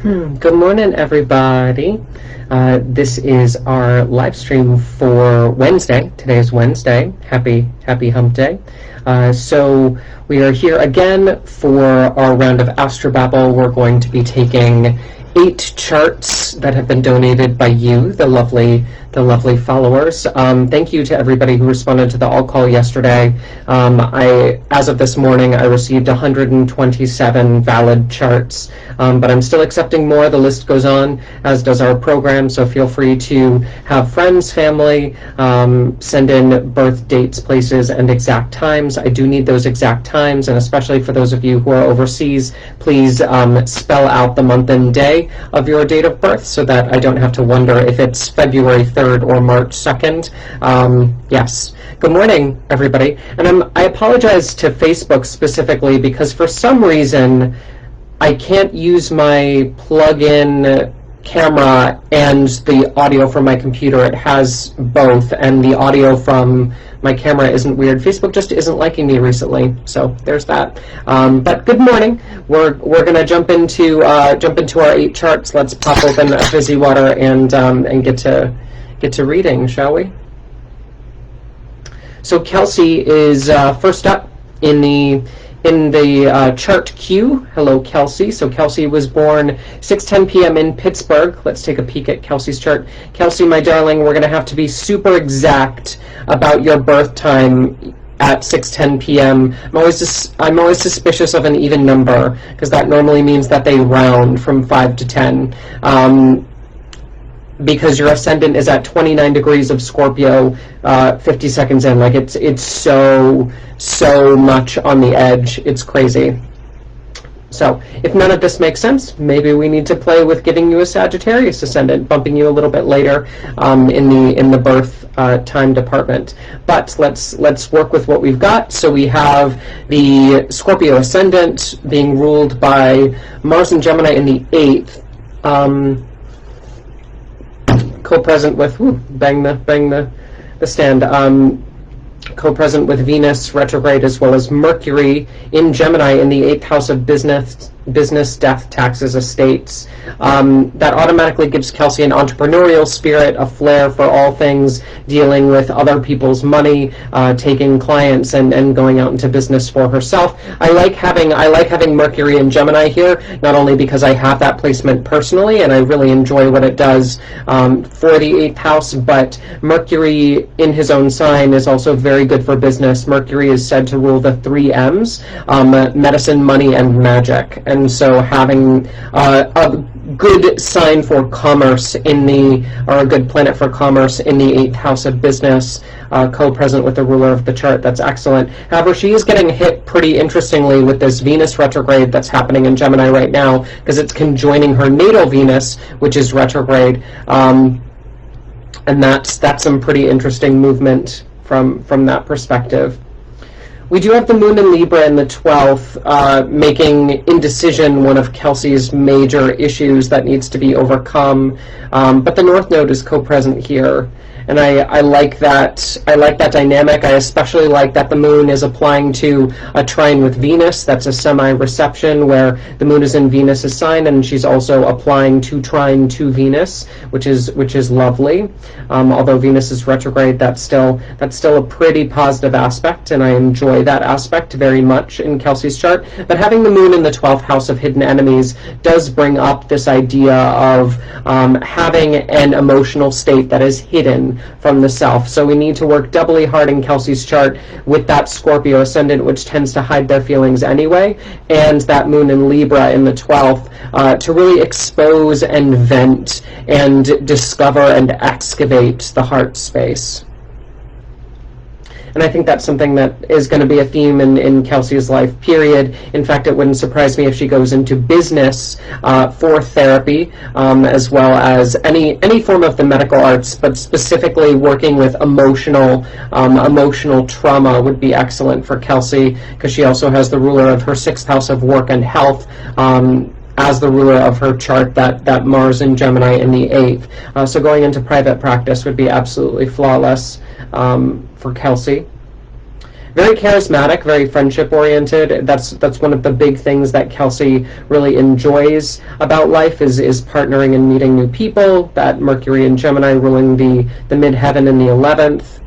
Good morning, everybody. This is our live stream for Wednesday. Today is Wednesday. Happy Hump Day. So we are here again for our round of Astro-Babble. We're going to be taking 8 charts that have been donated by you, the lovely followers. Thank you to everybody who responded to the all call yesterday. As of this morning, I received 127 valid charts, but I'm still accepting more. The list goes on, as does our program, so feel free to have friends, family, send in birth dates, places, and exact times. I do need those exact times, and especially for those of you who are overseas, please spell out the month and day of your date of birth so that I don't have to wonder if it's February 3rd or March 2nd. Yes. Good morning, everybody. And I apologize to Facebook specifically because for some reason I can't use my plug-in camera and the audio from my computer. It has both, and the audio from my camera isn't weird. Facebook just isn't liking me recently, so there's that. But good morning. We're gonna jump into our 8 charts. Let's pop open a fizzy water and get to reading, shall we? So Kelsey is first up in the chart queue. Hello, Kelsey. So Kelsey was born 6:10 p.m. in Pittsburgh. Let's take a peek at Kelsey's chart. Kelsey, my darling, we're going to have to be super exact about your birth time at 6:10 p.m. I'm always suspicious of an even number because that normally means that they round from 5 to 10. Because your ascendant is at 29 degrees of Scorpio 50 seconds in. Like, it's so much on the edge. It's crazy. So if none of this makes sense, maybe we need to play with giving you a Sagittarius ascendant, bumping you a little bit later in the birth time department. But let's work with what we've got. So we have the Scorpio ascendant being ruled by Mars and Gemini in the 8th. Co-present with bang the stand. Co-present with Venus retrograde as well as Mercury in Gemini in the 8th house of business, death, taxes, estates. That automatically gives Kelsey an entrepreneurial spirit, a flair for all things dealing with other people's money, taking clients and going out into business for herself. I like having Mercury in Gemini here, not only because I have that placement personally and I really enjoy what it does for the 8th house, but Mercury in his own sign is also very good for business. Mercury is said to rule the 3 M's, medicine, money, and magic. And so having a good sign for commerce or a good planet for commerce in the 8th house of business, co-present with the ruler of the chart, that's excellent. However, she is getting hit pretty interestingly with this Venus retrograde that's happening in Gemini right now, because it's conjoining her natal Venus, which is retrograde. And that's some pretty interesting movement from that perspective. We do have the moon in Libra in the 12th, making indecision one of Kelsey's major issues that needs to be overcome. But the North Node is co-present here. And I like that. I like that dynamic. I especially like that the moon is applying to a trine with Venus. That's a semi-reception where the moon is in Venus's sign, and she's also applying to trine to Venus, which is lovely. Although Venus is retrograde, that's still a pretty positive aspect, and I enjoy that aspect very much in Kelsey's chart. But having the moon in the 12th house of hidden enemies does bring up this idea of having an emotional state that is hidden from the self. So we need to work doubly hard in Kelsey's chart with that Scorpio ascendant, which tends to hide their feelings anyway, and that moon in Libra in the 12th to really expose and vent and discover and excavate the heart space. And I think that's something that is going to be a theme in Kelsey's life, period. In fact, it wouldn't surprise me if she goes into business for therapy, as well as any form of the medical arts, but specifically working with emotional trauma would be excellent for Kelsey, because she also has the ruler of her 6th house of work and health, as the ruler of her chart, that Mars in Gemini in the 8th. So going into private practice would be absolutely flawless for Kelsey. very charismatic, very friendship oriented. That's one of the big things that Kelsey really enjoys about life is partnering and meeting new people. That Mercury and Gemini ruling the midheaven in the 11th.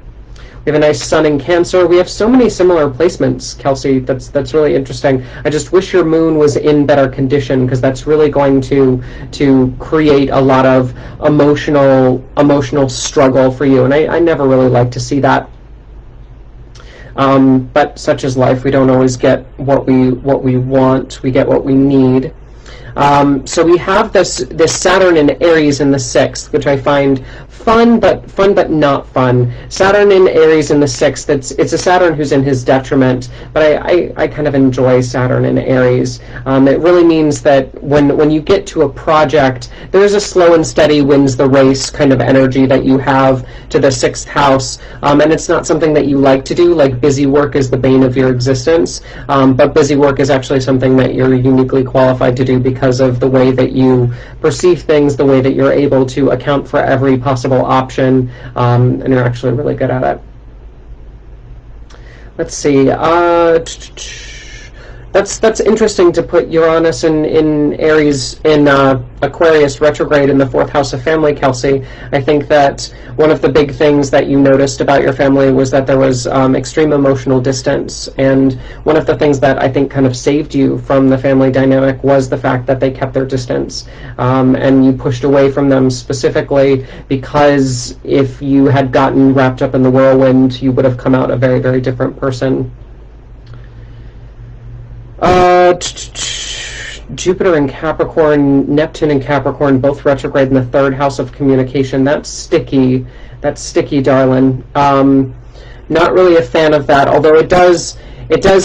We have a nice sun in Cancer. We have so many similar placements, Kelsey. That's really interesting. I just wish your moon was in better condition, because that's really going to create a lot of emotional struggle for you. And I never really like to see that. But such is life. We don't always get what we want. We get what we need. So we have this Saturn in Aries in the 6th, which I find fun but not fun. Saturn in Aries in the 6th, it's a Saturn who's in his detriment, but I kind of enjoy Saturn in Aries. It really means that when you get to a project, there's a slow and steady wins the race kind of energy that you have to the 6th house, and it's not something that you like to do. Like, busy work is the bane of your existence, but busy work is actually something that you're uniquely qualified to do because of the way that you perceive things, the way that you're able to account for every possible option, and you're actually really good at it. Let's see. That's interesting to put Uranus in Aries, in Aquarius retrograde in the 4th house of family, Kelsey. I think that one of the big things that you noticed about your family was that there was extreme emotional distance, and one of the things that I think kind of saved you from the family dynamic was the fact that they kept their distance, and you pushed away from them specifically because if you had gotten wrapped up in the whirlwind, you would have come out a very, very different person. Jupiter in Capricorn, Neptune in Capricorn, both retrograde in the 3rd house of communication. That's sticky. That's sticky, darling. Not really a fan of that, although it does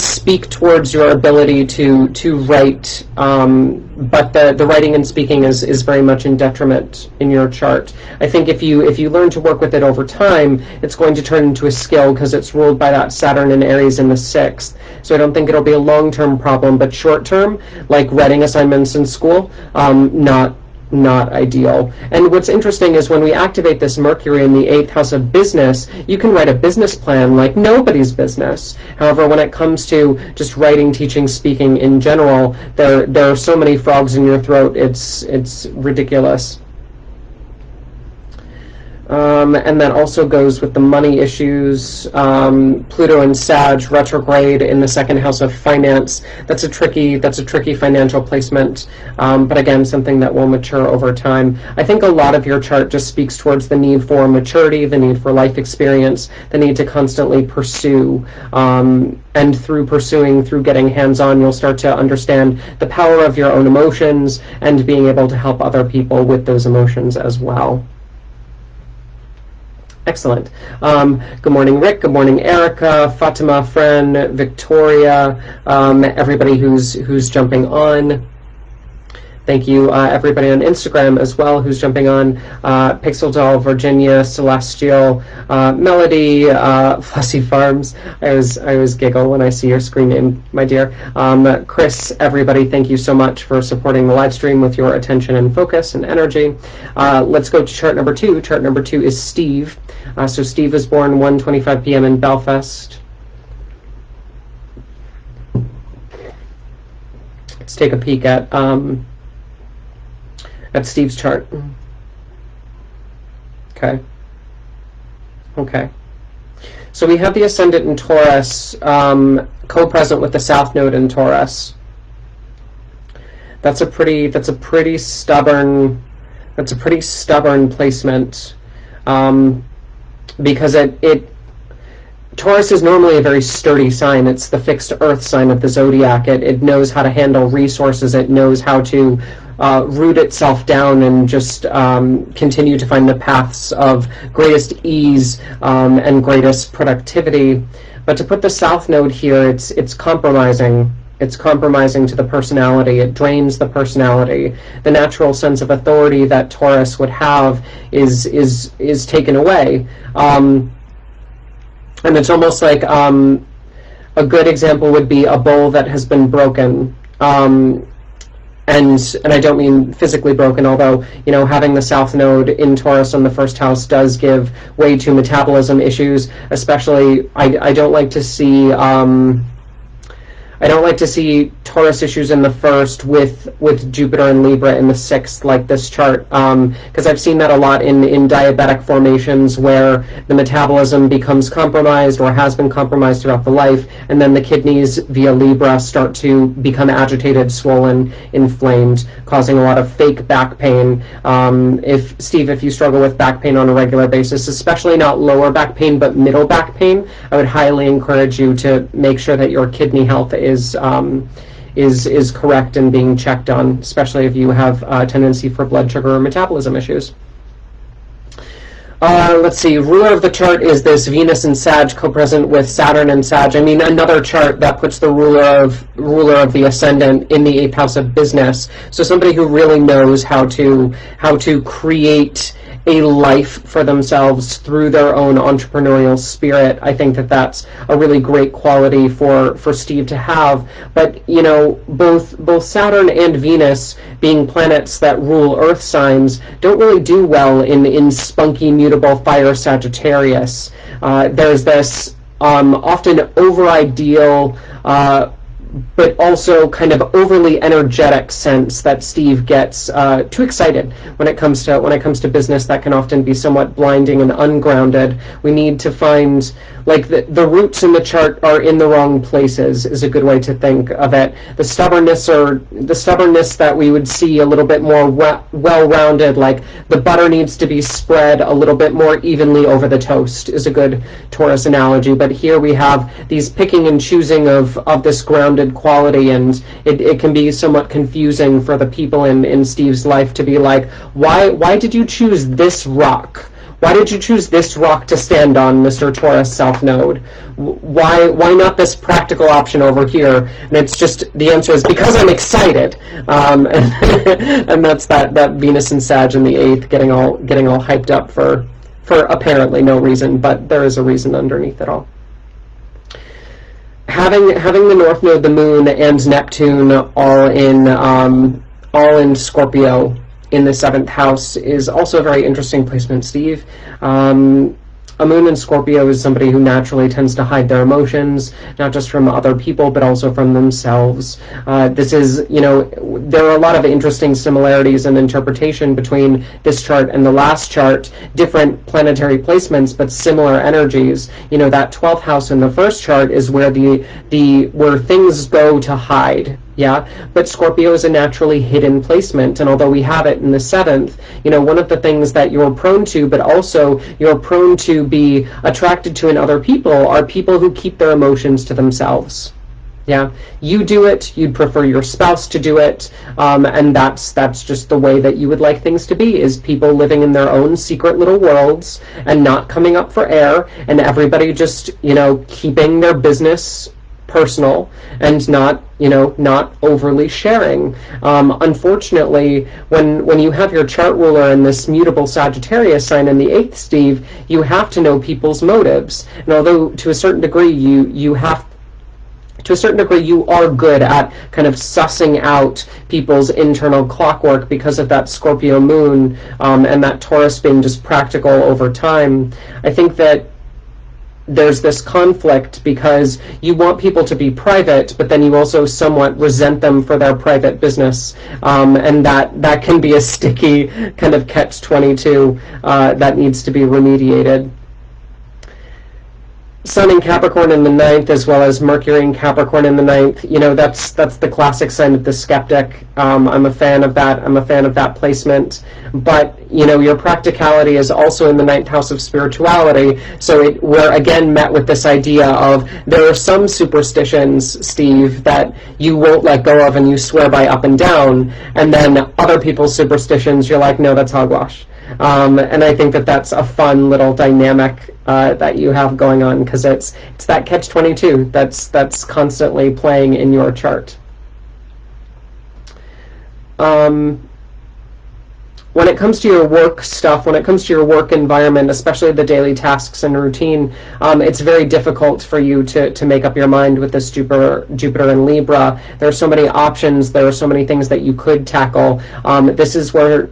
speak towards your ability to write, but the writing and speaking is very much in detriment in your chart. I think if you learn to work with it over time, it's going to turn into a skill, because it's ruled by that Saturn in Aries in the 6th. So I don't think it'll be a long-term problem, but short-term, like writing assignments in school, not ideal. And what's interesting is when we activate this Mercury in the 8th house of business, you can write a business plan like nobody's business. However, when it comes to just writing, teaching, speaking in general, there are so many frogs in your throat, it's ridiculous. And that also goes with the money issues. Pluto and Sag retrograde in the 2nd house of finance. That's a tricky financial placement, but again, something that will mature over time. I think a lot of your chart just speaks towards the need for maturity, the need for life experience, the need to constantly pursue, and through pursuing, through getting hands-on, you'll start to understand the power of your own emotions and being able to help other people with those emotions as well. Excellent. Good morning, Rick. Good morning, Erica, Fatima, Fran, Victoria, everybody who's jumping on. Thank you, everybody on Instagram as well who's jumping on. Pixel Doll, Virginia, Celestial, Melody, Fussy Farms. I always giggle when I see your screen name, my dear. Chris, everybody, thank you so much for supporting the live stream with your attention and focus and energy. Let's go to chart number 2. Chart number 2 is Steve. So Steve was born 1:25 p.m. in Belfast. Let's take a peek at Steve's chart. Okay. So we have the ascendant in Taurus, co-present with the South Node in Taurus. That's a pretty stubborn placement, because Taurus is normally a very sturdy sign. It's the fixed earth sign of the zodiac. It knows how to handle resources. It knows how to root itself down and just continue to find the paths of greatest ease and greatest productivity. But to put the South Node here, it's compromising. It's compromising to the personality. It drains the personality. The natural sense of authority that Taurus would have is taken away. And it's almost like a good example would be a bowl that has been broken. and I don't mean physically broken, although, having the South Node in Taurus on the first house does give way to metabolism issues, especially, I don't like to see, Taurus issues in the first with Jupiter and Libra in the sixth, like this chart, because I've seen that a lot in diabetic formations where the metabolism becomes compromised or has been compromised throughout the life, and then the kidneys via Libra start to become agitated, swollen, inflamed, causing a lot of fake back pain. If you struggle with back pain on a regular basis, especially not lower back pain but middle back pain, I would highly encourage you to make sure that your kidney health is correct and being checked on, especially if you have a tendency for blood sugar or metabolism issues. Let's see, ruler of the chart is this Venus and Sag co-present with Saturn and Sag. I mean, another chart that puts the ruler of the ascendant in the 8th house of business. So somebody who really knows how to create a life for themselves through their own entrepreneurial spirit. I think that that's a really great quality for Steve to have. But, both Saturn and Venus, being planets that rule earth signs, don't really do well in spunky, mutable fire Sagittarius. There's this often over-ideal, but also kind of overly energetic sense that Steve gets too excited when it comes to business. That can often be somewhat blinding and ungrounded. We need to find, like, the roots in the chart are in the wrong places is a good way to think of it. The stubbornness that we would see a little bit more well-rounded, like the butter needs to be spread a little bit more evenly over the toast, is a good Taurus analogy. But here we have these picking and choosing of this grounded quality, and it can be somewhat confusing for the people in Steve's life to be like, why did you choose this rock? Why did you choose this rock to stand on, Mr. Taurus South Node? Why not this practical option over here? And it's just, the answer is because I'm excited. And that's that Venus and Sag in the 8th getting all hyped up for apparently no reason, but there is a reason underneath it all. Having the North Node, the Moon, and Neptune all in Scorpio in the 7th house is also a very interesting placement, Steve. A moon in Scorpio is somebody who naturally tends to hide their emotions, not just from other people, but also from themselves. This is, there are a lot of interesting similarities in interpretation between this chart and the last chart, different planetary placements, but similar energies. That 12th house in the first chart is where where things go to hide. Yeah, but Scorpio is a naturally hidden placement, and although we have it in the 7th, one of the things that you're prone to, but also you're prone to be attracted to in other people, are people who keep their emotions to themselves. Yeah, you do it, you'd prefer your spouse to do it, and that's just the way that you would like things to be, is people living in their own secret little worlds and not coming up for air, and everybody just, keeping their business personal and not overly sharing. Unfortunately, when you have your chart ruler in this mutable Sagittarius sign in the 8th, Steve, you have to know people's motives. And although to a certain degree you are good at kind of sussing out people's internal clockwork because of that Scorpio moon and that Taurus being just practical over time, I think that there's this conflict because you want people to be private, but then you also somewhat resent them for their private business, and that can be a sticky kind of catch-22 that needs to be remediated. Sun in Capricorn in the 9th, as well as Mercury in Capricorn in the 9th, that's the classic sign of the skeptic. I'm a fan of that. I'm a fan of that placement. But, your practicality is also in the 9th house of spirituality. So we're again met with this idea of there are some superstitions, Steve, that you won't let go of and you swear by up and down. And then other people's superstitions, you're like, no, that's hogwash. And I think that that's a fun little dynamic that you have going on, because it's that catch-22 that's constantly playing in your chart. when it comes to your work stuff, when it comes to your work environment, especially the daily tasks and routine, it's very difficult for you to make up your mind with this Jupiter in Libra. There are so many options. There are so many things that you could tackle. This is where,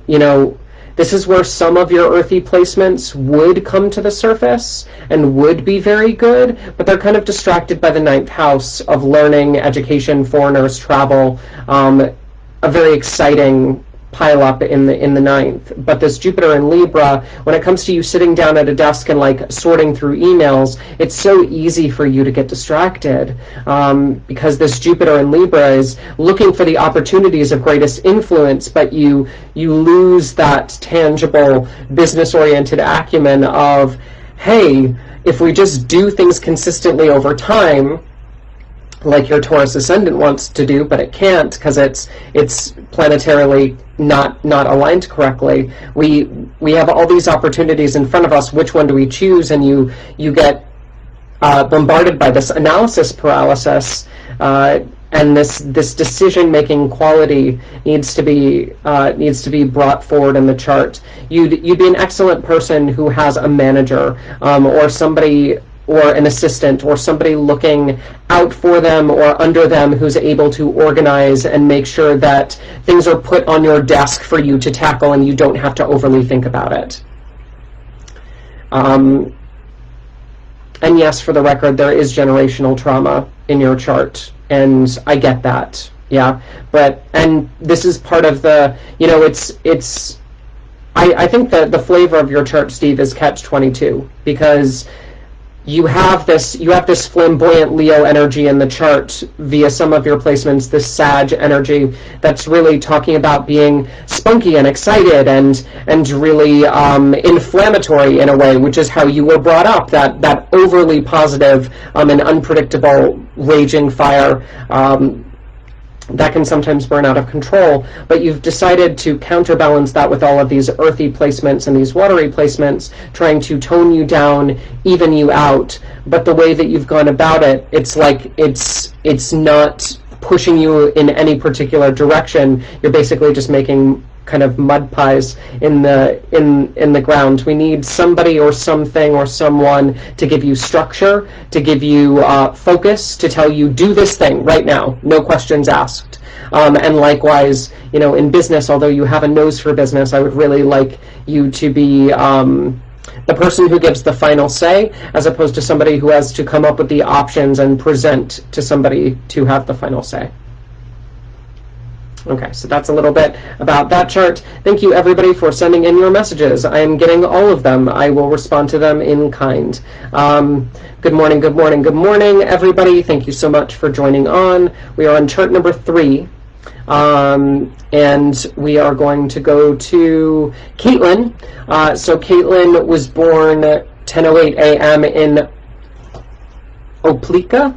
this is where some of your earthy placements would come to the surface and would be very good, but they're kind of distracted by the ninth house of learning, education, foreigners, travel, a very exciting pile up in the ninth. But this Jupiter in Libra, when it comes to you sitting down at a desk and like sorting through emails, it's so easy for you to get distracted, because this Jupiter in Libra is looking for the opportunities of greatest influence, but you lose that tangible business-oriented acumen of, hey, if we just do things consistently over time, like your Taurus ascendant wants to do, but it can't because it's planetarily not aligned correctly. We have all these opportunities in front of us. Which one do we choose? And you get bombarded by this analysis paralysis, and this decision-making quality needs to be brought forward in the chart. You'd be an excellent person who has a manager, or somebody, or an assistant, or somebody looking out for them or under them who's able to organize and make sure that things are put on your desk for you to tackle and you don't have to overly think about it. And yes, for the record, there is generational trauma in your chart, and I get that, yeah. And this is part of the, I think that the flavor of your chart, Steve, is catch-22, because you have this flamboyant Leo energy in the chart via some of your placements, this Sag energy that's really talking about being spunky and excited and really inflammatory in a way, which is how you were brought up, that overly positive and unpredictable raging fire that can sometimes burn out of control. But you've decided to counterbalance that with all of these earthy placements and these watery placements, trying to tone you down, even you out. But the way that you've gone about it, it's like it's not pushing you in any particular direction. You're basically just making kind of mud pies in the ground. We need somebody or something or someone to give you structure, to give you focus, to tell you, do this thing right now, no questions asked. And likewise, in business, although you have a nose for business, I would really like you to be the person who gives the final say, as opposed to somebody who has to come up with the options and present to somebody to have the final say. Okay, so that's a little bit about that chart. Thank you, everybody, for sending in your messages. I am getting all of them. I will respond to them in kind. Good morning, good morning, good morning, everybody. Thank you so much for joining on. We are on chart number 3, and we are going to go to Caitlin. So Caitlin was born 10:08 a.m. in Opelika?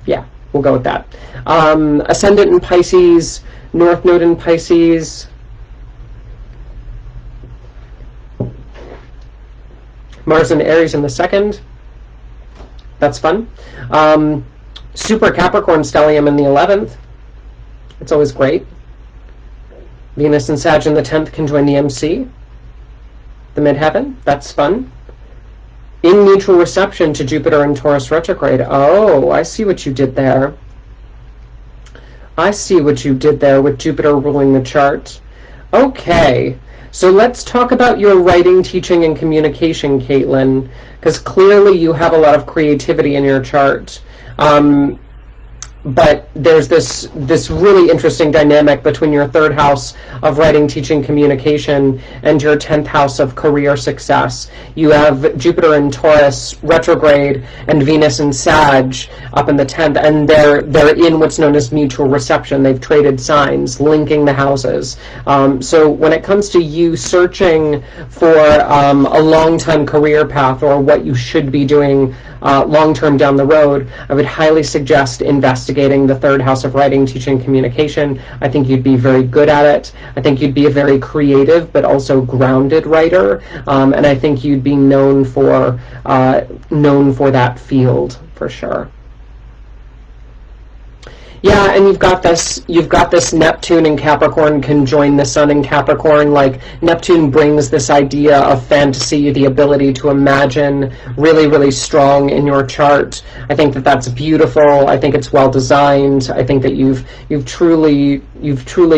Yeah. We'll go with that. Ascendant in Pisces, North Node in Pisces. Mars in Aries in the 2nd. That's fun. Super Capricorn stellium in the 11th. It's always great. Venus and Sag in the 10th can join the MC. The midheaven. That's fun. In mutual reception to Jupiter and Taurus retrograde. Oh, I see what you did there. I see what you did there with Jupiter ruling the chart. Okay, so let's talk about your writing, teaching, and communication, Caitlin, because clearly you have a lot of creativity in your chart. But there's this really interesting dynamic between your 3rd house of writing, teaching, communication and your 10th house of career success. You have Jupiter in Taurus retrograde and Venus in Sag up in the 10th, and they're in what's known as mutual reception. They've traded signs, linking the houses. So when it comes to you searching for a long-time career path or what you should be doing long-term down the road, I would highly suggest investigating the 3rd house of writing, teaching, communication. I think you'd be very good at it. I think you'd be a very creative but also grounded writer, and I think you'd be known for that field for sure. Yeah, and you've got this Neptune in Capricorn conjoin the Sun in Capricorn. Like, Neptune brings this idea of fantasy, the ability to imagine, really, really strong in your chart. I think that that's beautiful. I think it's well designed. I think that you've truly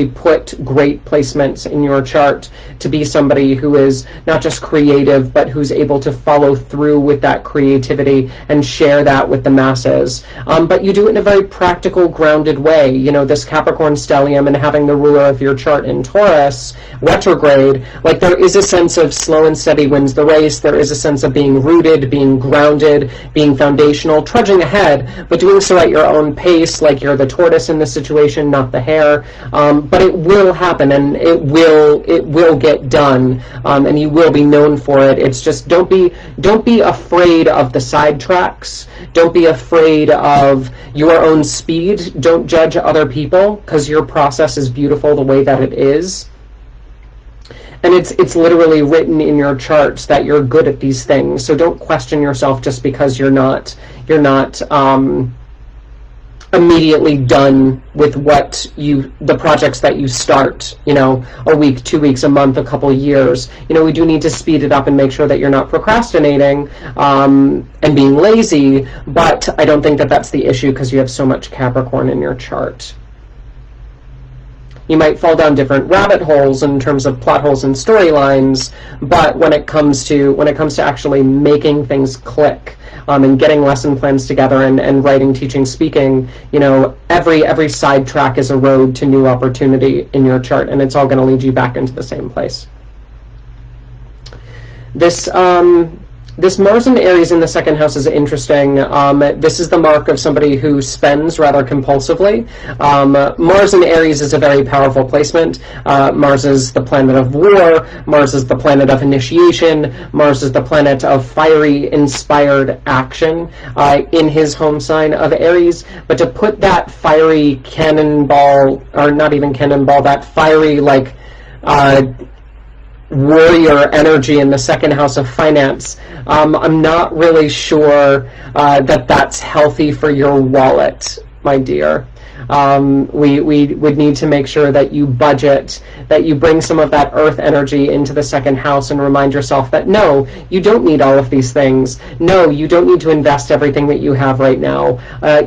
put great placements in your chart to be somebody who is not just creative, but who's able to follow through with that creativity and share that with the masses. But you do it in a very practical, grounded way. You know, this Capricorn stellium and having the ruler of your chart in Taurus, retrograde, like, there is a sense of slow and steady wins the race. There is a sense of being rooted, being grounded, being foundational, trudging ahead, but doing so at your own pace, like you're the tortoise in this situation, not the hare. But it will happen, and it will get done, and you will be known for it. It's just, don't be afraid of the sidetracks. Don't be afraid of your own speed. Don't judge other people, because your process is beautiful the way that it is. And it's literally written in your charts that you're good at these things. So don't question yourself just because you're not immediately done with the projects that you start, you know, a week, 2 weeks, a month, a couple of years. You know, we do need to speed it up and make sure that you're not procrastinating and being lazy, but I don't think that that's the issue, because you have so much Capricorn in your chart. You might fall down different rabbit holes in terms of plot holes and storylines, but when it comes to actually making things click, and getting lesson plans together, and writing, teaching, speaking, you know, every sidetrack is a road to new opportunity in your chart, and it's all going to lead you back into the same place. This Mars in Aries in the second house is interesting. This is the mark of somebody who spends rather compulsively. Mars in Aries is a very powerful placement. Mars is the planet of war. Mars is the planet of initiation. Mars is the planet of fiery, inspired action in his home sign of Aries. But to put that fiery cannonball, or not even cannonball, that fiery, like, warrior energy in the second house of finance, I'm not really sure that that's healthy for your wallet, my dear. We would need to make sure that you budget, that you bring some of that earth energy into the second house, and remind yourself that no, you don't need all of these things. No, you don't need to invest everything that you have right now.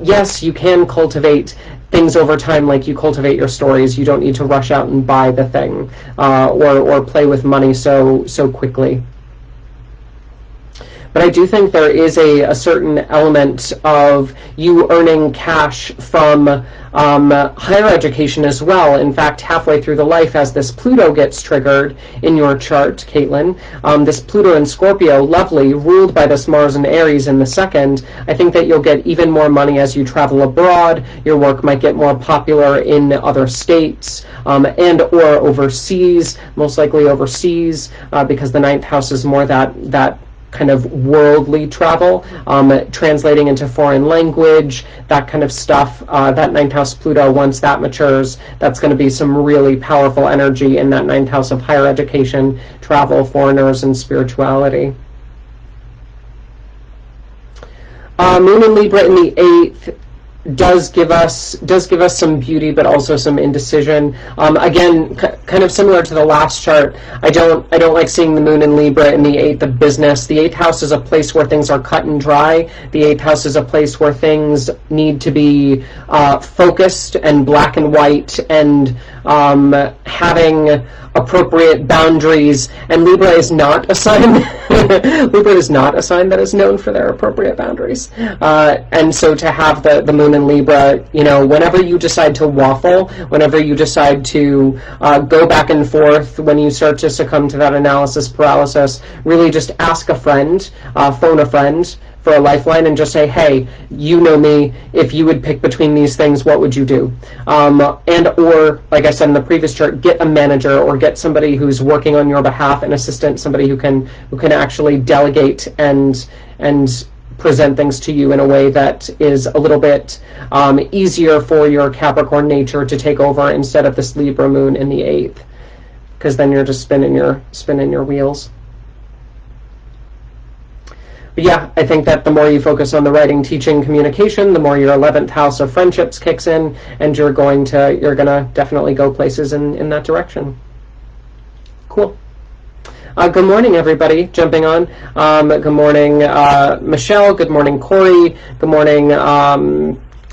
Yes, you can cultivate things over time, like you cultivate your stories. You don't need to rush out and buy the thing, or play with money so quickly. But I do think there is a certain element of you earning cash from higher education as well. In fact, halfway through the life, as this Pluto gets triggered in your chart, Caitlin, this Pluto in Scorpio, lovely, ruled by this Mars in Aries in the second, I think that you'll get even more money as you travel abroad. Your work might get more popular in other states, and or overseas, most likely overseas, because the ninth house is more that kind of worldly travel, translating into foreign language, that kind of stuff. That ninth house Pluto, once that matures, that's going to be some really powerful energy in that ninth house of higher education, travel, foreigners, and spirituality. Moon in Libra in the 8th does give us some beauty, but also some indecision. Again, kind of similar to the last chart, I don't like seeing the Moon in Libra in the 8th of business. The 8th house is a place where things are cut and dry. The 8th house is a place where things need to be focused and black and white, and having appropriate boundaries. And Libra is not a sign. Libra is not a sign that is known for their appropriate boundaries. And so to have the Moon in Libra, you know, whenever you decide to waffle, whenever you decide to go back and forth, when you start to succumb to that analysis paralysis, really just ask a friend, phone a friend for a lifeline, and just say, hey, you know me, if you would pick between these things, what would you do? And or, like I said in the previous chart, get a manager, or get somebody who's working on your behalf, an assistant, somebody who can actually delegate and present things to you in a way that is a little bit easier for your Capricorn nature to take over, instead of this Libra Moon in the 8th, because then you're just spinning your wheels. But yeah, I think that the more you focus on the writing, teaching, communication, the more your 11th house of friendships kicks in, and you're gonna definitely go places in that direction. Cool. Good morning, everybody. Jumping on. Good morning, Michelle. Good morning, Corey. Good morning,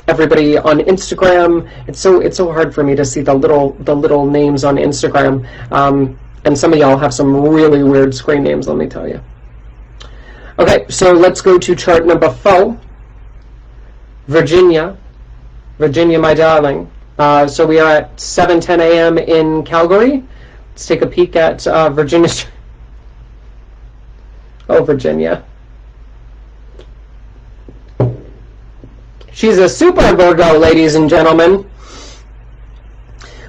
everybody on Instagram. It's so hard for me to see the little names on Instagram, and some of y'all have some really weird screen names. Let me tell you. Okay, so let's go to chart number 4. Virginia, my darling. So we are at 7:10 a.m. in Calgary. Let's take a peek at Virginia. Oh, Virginia. She's a super Virgo, ladies and gentlemen.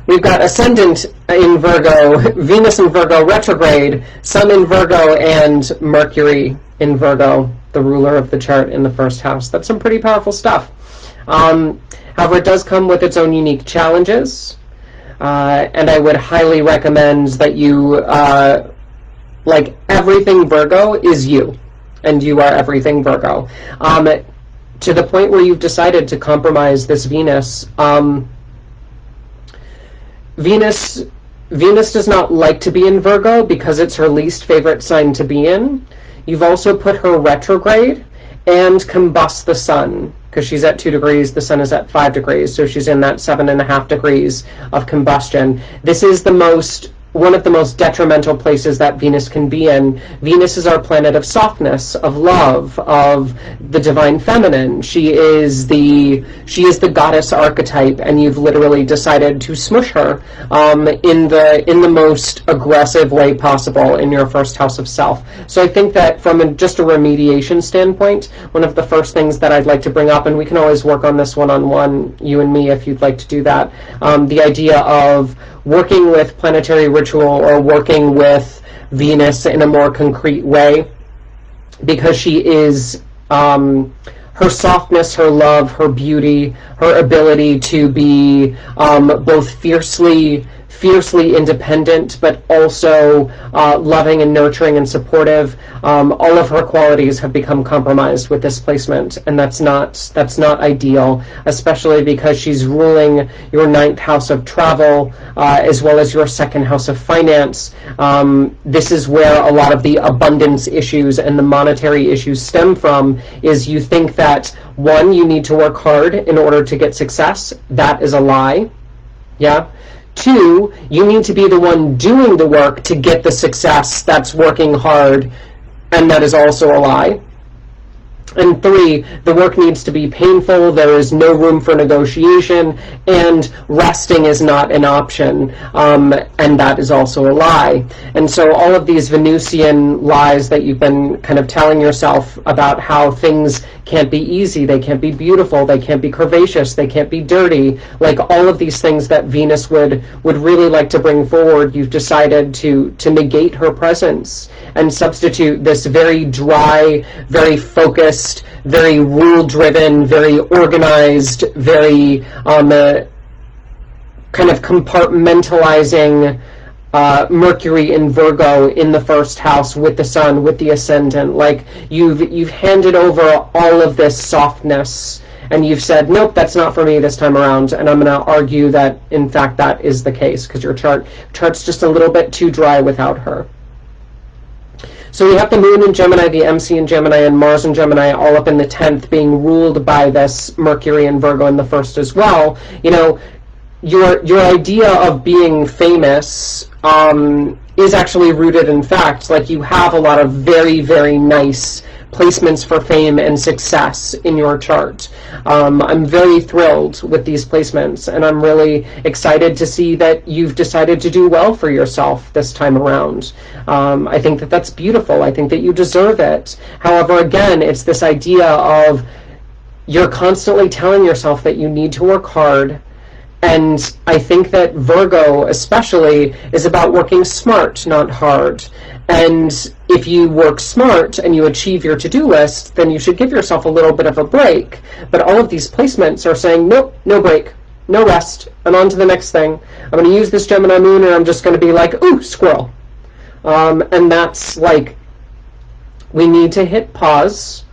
We've got Ascendant in Virgo, Venus in Virgo retrograde, Sun in Virgo, and Mercury in Virgo, the ruler of the chart in the first house. That's some pretty powerful stuff. However, it does come with its own unique challenges, and I would highly recommend that you, like everything Virgo is you, and you are everything Virgo. To the point where you've decided to compromise this Venus. Venus does not like to be in Virgo because it's her least favorite sign to be in. You've also put her retrograde and combust the sun, because she's at 2 degrees, the sun is at 5 degrees, so she's in that 7.5 degrees of combustion. This is one of the most detrimental places that Venus can be in. Venus is our planet of softness, of love, of the divine feminine. She is the goddess archetype, and you've literally decided to smush her in the most aggressive way possible in your first house of self. So I think that from just a remediation standpoint, one of the first things that I'd like to bring up, and we can always work on this one-on-one, you and me, if you'd like to do that, the idea of working with planetary ritual or working with Venus in a more concrete way, because she is her softness, her love, her beauty, her ability to be both fiercely independent, but also loving and nurturing and supportive. All of her qualities have become compromised with this placement, and that's not ideal, especially because she's ruling your 9th house of travel, as well as your 2nd house of finance. This is where a lot of the abundance issues and the monetary issues stem from, is you think that, 1, you need to work hard in order to get success. That is a lie. Yeah? 2, you need to be the one doing the work to get the success. That's working hard, and that is also a lie. And 3, the work needs to be painful, there is no room for negotiation, and resting is not an option, and that is also a lie. And so all of these Venusian lies that you've been kind of telling yourself about how things can't be easy, they can't be beautiful, they can't be curvaceous, they can't be dirty, like all of these things that Venus would really like to bring forward, you've decided to negate her presence and substitute this very dry, very focused, very rule-driven, very organized, very kind of compartmentalizing Mercury in Virgo in the first house with the sun, with the ascendant. Like you've handed over all of this softness, and you've said, nope, that's not for me this time around. And I'm going to argue that, in fact, that is the case, because your chart's just a little bit too dry without her. So we have the Moon in Gemini, the MC in Gemini, and Mars in Gemini, all up in the 10th, being ruled by this Mercury in Virgo in the first as well. You know, your idea of being famous is actually rooted in fact. Like, you have a lot of very, very nice placements for fame and success in your chart. I'm very thrilled with these placements, and I'm really excited to see that you've decided to do well for yourself this time around. I think that that's beautiful. I think that you deserve it. However, again, it's this idea of you're constantly telling yourself that you need to work hard. And I think that Virgo especially is about working smart, not hard. And if you work smart and you achieve your to-do list, then you should give yourself a little bit of a break. But all of these placements are saying, nope, no break, no rest, and on to the next thing. I'm going to use this Gemini moon, and I'm just going to be like, ooh, squirrel. And that's like we need to hit pause.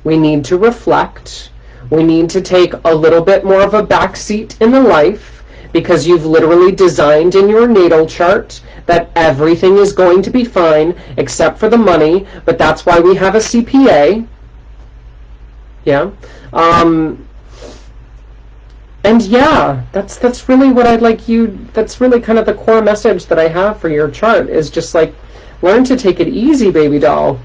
We need to reflect. We need to take a little bit more of a backseat in the life, because you've literally designed in your natal chart that everything is going to be fine except for the money, but that's why we have a CPA. Yeah. And yeah, that's really what I'd like you, that's really kind of the core message that I have for your chart, is just like, learn to take it easy, baby doll.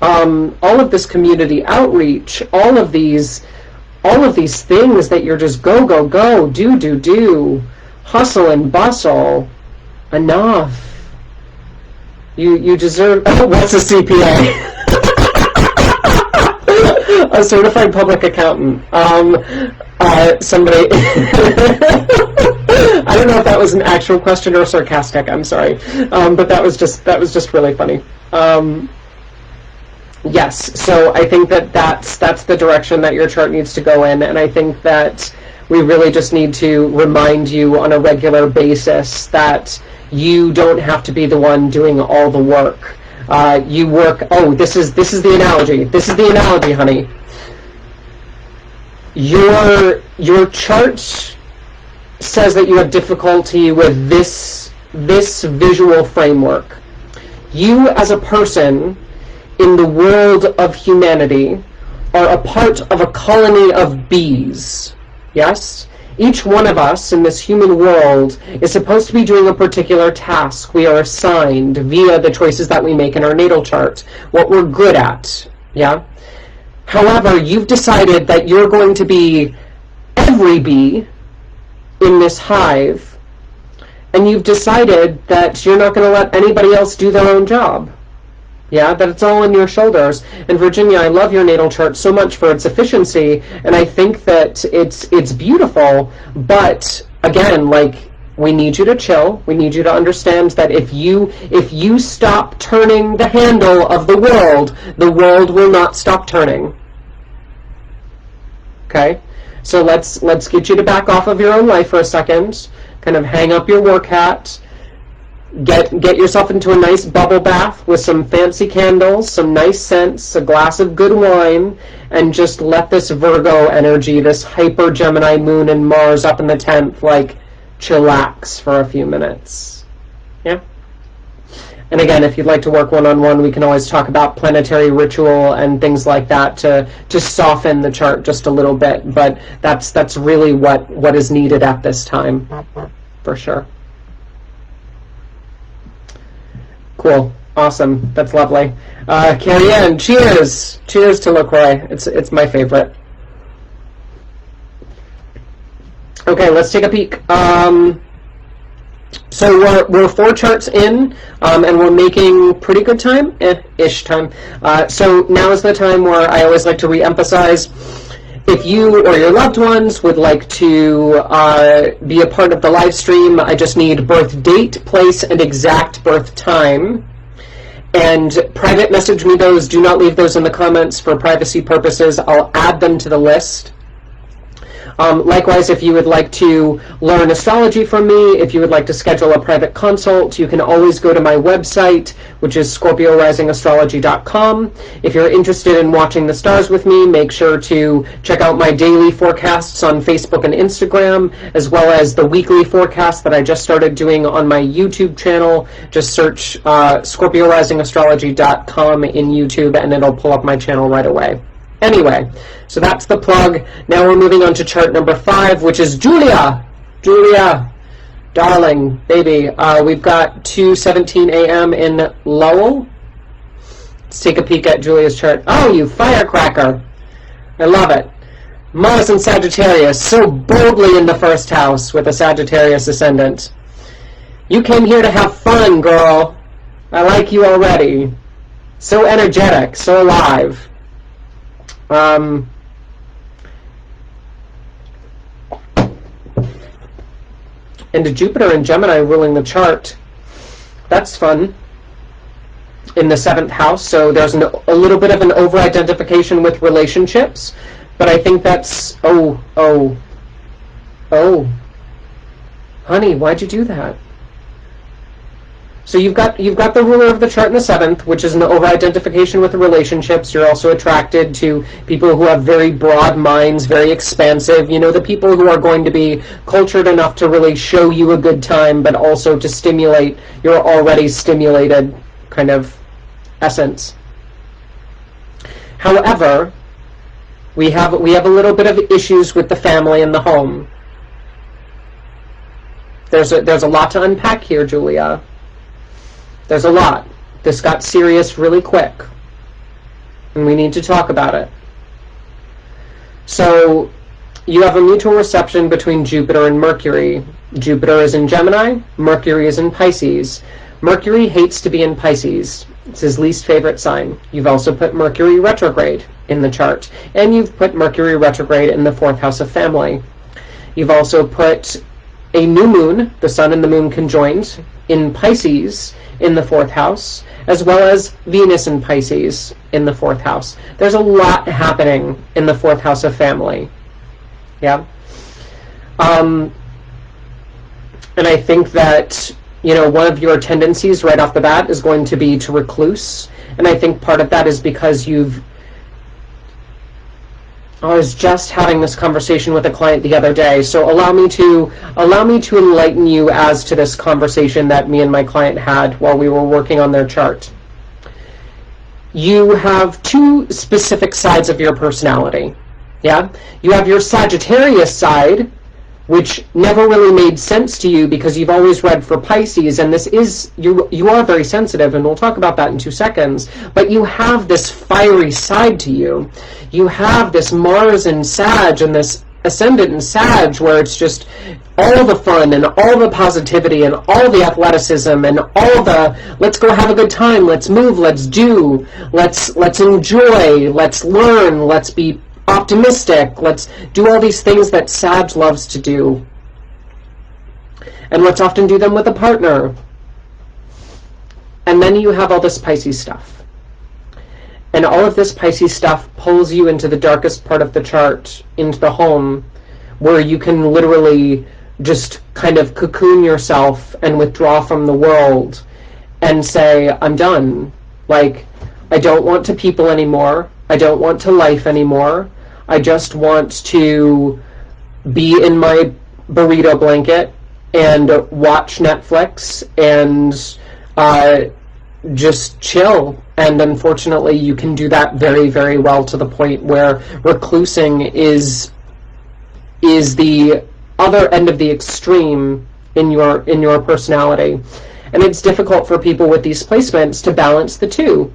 All of this community outreach, all of these things that you're just go, go, go, do, hustle and bustle, enough. You deserve, what's a CPA? A certified public accountant. Somebody, I don't know if that was an actual question or sarcastic, I'm sorry. But that was just really funny. Yes, so I think that's the direction that your chart needs to go in, and I think that we really just need to remind you on a regular basis that you don't have to be the one doing all the work. You work, this is the analogy. This is the analogy, honey. Your chart says that you have difficulty with this visual framework. You as a person in the world of humanity are a part of a colony of bees. Yes? Each one of us in this human world is supposed to be doing a particular task. We are assigned via the choices that we make in our natal chart, what we're good at. Yeah? However, you've decided that you're going to be every bee in this hive, and you've decided that you're not going to let anybody else do their own job. Yeah, that it's all on your shoulders. And Virginia, I love your natal chart so much for its efficiency, and I think that it's beautiful, but again, like, we need you to chill. We need you to understand that if you stop turning the handle of the world will not stop turning. Okay? So let's get you to back off of your own life for a second. Kind of hang up your work hat. Get yourself into a nice bubble bath with some fancy candles, some nice scents, a glass of good wine, and just let this Virgo energy, this hyper Gemini moon and Mars up in the 10th, like, chillax for a few minutes. Yeah? And again, if you'd like to work one-on-one, we can always talk about planetary ritual and things like that to soften the chart just a little bit, but that's really what is needed at this time, for sure. Cool. Awesome. That's lovely. Carrie Ann, cheers! Cheers to LaCroix. It's my favorite. Okay, let's take a peek. So we're 4 charts in, and we're making pretty good time, ish time. So now is the time where I always like to re-emphasize, if you or your loved ones would like to be a part of the live stream, I just need birth date, place, and exact birth time. And private message me those. Do not leave those in the comments for privacy purposes. I'll add them to the list. Likewise, if you would like to learn astrology from me, if you would like to schedule a private consult, you can always go to my website, which is ScorpioRisingAstrology.com. If you're interested in watching the stars with me, make sure to check out my daily forecasts on Facebook and Instagram, as well as the weekly forecast that I just started doing on my YouTube channel. Just search ScorpioRisingAstrology.com in YouTube, and it'll pull up my channel right away. Anyway, so that's the plug. Now we're moving on to chart number 5, which is Julia. Julia, darling, baby. We've got 2:17 a.m. in Lowell. Let's take a peek at Julia's chart. Oh, you firecracker. I love it. Mars and Sagittarius, so boldly in the first house with a Sagittarius ascendant. You came here to have fun, girl. I like you already. So energetic, so alive. And Jupiter and Gemini ruling the chart. That's fun. In the 7th house, so there's a little bit of an over-identification with relationships, but I think that's... Oh. Honey, why'd you do that? So you've got the ruler of the chart in the 7th, which is an over-identification with the relationships. You're also attracted to people who have very broad minds, very expansive. The people who are going to be cultured enough to really show you a good time, but also to stimulate your already stimulated kind of essence. However, we have a little bit of issues with the family and the home. There's a lot to unpack here, Julia. There's a lot. This got serious really quick, and we need to talk about it. So you have a mutual reception between Jupiter and Mercury. Jupiter is in Gemini, Mercury is in Pisces. Mercury hates to be in Pisces. It's his least favorite sign. You've also put Mercury retrograde in the chart, and you've put Mercury retrograde in the 4th house of family. You've also put a new moon, the sun and the moon conjoined, in Pisces in the 4th house, as well as Venus in Pisces in the 4th house. There's a lot happening in the 4th house of family. Yeah. And I think that, one of your tendencies right off the bat is going to be to recluse. And I think part of that is because I was just having this conversation with a client the other day, so allow me to enlighten you as to this conversation that me and my client had while we were working on their chart. You have two specific sides of your personality. Yeah? You have your Sagittarius side, which never really made sense to you because you've always read for Pisces, and this is, you are very sensitive, and we'll talk about that in 2 seconds, but you have this fiery side to you. You have this Mars in Sag and this ascendant in Sag where it's just all the fun and all the positivity and all the athleticism and all the let's go have a good time, let's move, let's do, let's enjoy, let's learn, let's be optimistic, let's do all these things that Sag loves to do. And let's often do them with a partner. And then you have all this Pisces stuff. And all of this Pisces stuff pulls you into the darkest part of the chart, into the home, where you can literally just kind of cocoon yourself and withdraw from the world and say, I'm done. Like, I don't want to people anymore. I don't want to life anymore. I just want to be in my burrito blanket and watch Netflix and just chill. And unfortunately, you can do that very, very well to the point where reclusing is the other end of the extreme in your personality. And it's difficult for people with these placements to balance the two.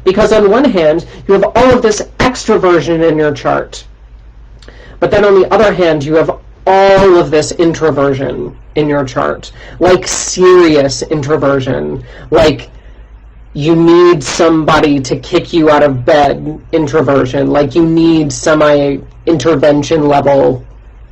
Because on one hand, you have all of this extroversion in your chart. But then on the other hand, you have all of this introversion in your chart. Like serious introversion. Like you need somebody to kick you out of bed introversion. Like you need semi-intervention level